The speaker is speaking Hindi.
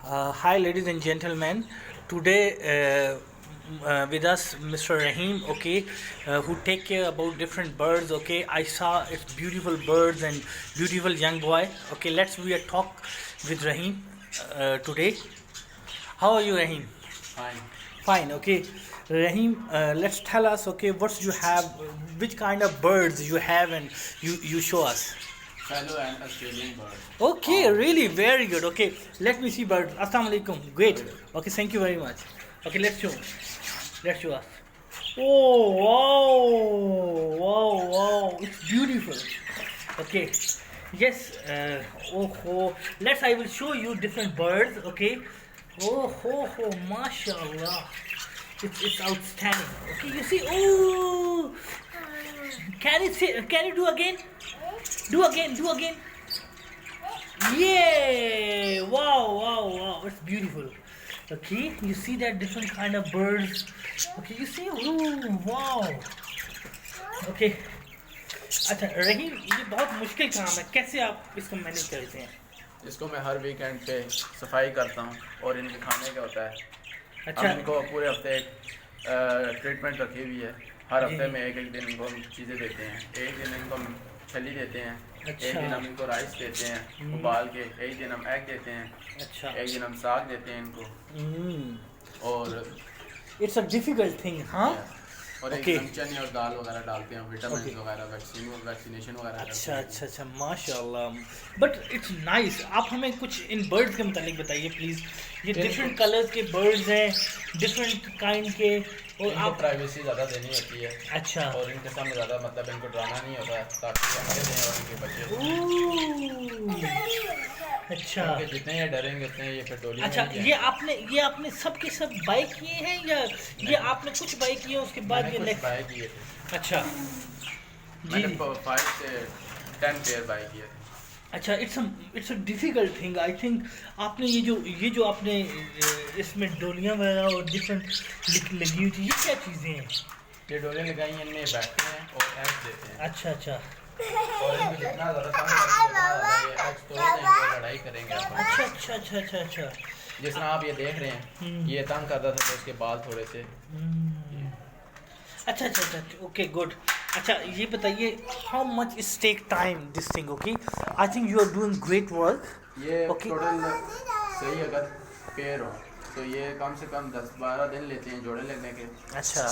Hi, ladies and gentlemen. Today with us, Mr. Rahim. Okay, who take care about different birds. Okay, I saw it's beautiful birds and beautiful young boy. Okay, let's we a talk with Rahim today. How are you, Rahim? Fine. Fine. Okay, Rahim. Let's tell us. Okay, what you have, which kind of birds you have, and you show us. Fallow and Australian bird. Okay, really very good. Okay, let me see birds. Assalamu alaikum. Great. Okay, thank you very much. Okay, let's show. Let's show us. Oh wow, wow, wow! It's beautiful. Okay, yes. Oh, let's. I will show you different birds. Okay. Oh, mashallah. It's outstanding. Okay, you see. Oh, can you do again? Do again. Yeah! Wow! It's beautiful. Okay, you see that different kind of birds. Okay, you see. Ooh, wow. Okay. अच्छा रहीम ये बहुत मुश्किल काम है कैसे आप इसको मैनेज करते हैं इसको मैं हर वीकेंड पे सफाई करता हूँ और इनके खाने का होता है। अच्छा हम इनको पूरे हफ्ते ट्रीटमेंट रखी हुई है। हर हफ्ते में एक दिन इनको हम चीज़ें देते हैं। एक दिन इनको हम छली देते हैं। अच्छा। एक दिन हम इनको राइस देते हैं उबाल के। एक दिन हम एग देते हैं। अच्छा एक दिन हम साग देते हैं इनको। और इट्स अ डिफिकल्ट थिंग हाँ और एक Okay. दिन हम चने और दाल वगैरह डालते हैं विटामिन Okay. वगैरह वैक्सीनेशन वगैरह करते हैं। अच्छा माशाल्लाह बट इट्स नाइस आप हमें कुछ इन बर्ड्स के मुतालिक बताइए प्लीज़ ये डिफरेंट कलर्स के बर्ड्स हैं डिफरेंट काइंड के और इनको आप प्राइवेसी ज़्यादा देनी होती है अच्छा और इनके सामने ज़्यादा मतलब इनको डराना नहीं होता ताकि हमारे दें और इनके बच्चे अच्छा क्योंकि जितने ये डरेंगे उतने ये फिर टोली में अच्छा ही ये आपने सबके सब बाय किए हैं या ये आपने कुछ बाय किए उसके बाद मैंने ये कुछ नेक्स्ट बाय किए थे। अच्छा मैंने जी 5 से 10 पेयर बाय किए थे। अच्छा it's a difficult thing I think आपने ये जो आपने इसमें डोलियां वगैरह और डिफरेंट लगी हुई थी ये क्या चीज़ें हैं ये डोले लगाई हैं इनमें बैठते हैं और एग्स देते हैं अच्छा और इनको जितना ज़्यादा तंग करेंगे ये एग्स तोड़ देंगे और लड़ाई करेंगे आपस में। अच्छा जिस तरह आप ये देख रहे हैं ये तंग करता था तो इसके बाल थोड़े से अच्छा ओके गुड अच्छा ये बताइए how much is take time this thing okay I think you are doing great work ये Okay. टोटल सही अगर पेयर हो तो ये कम से कम 10-12 दिन लेते हैं जोड़े लगने के। अच्छा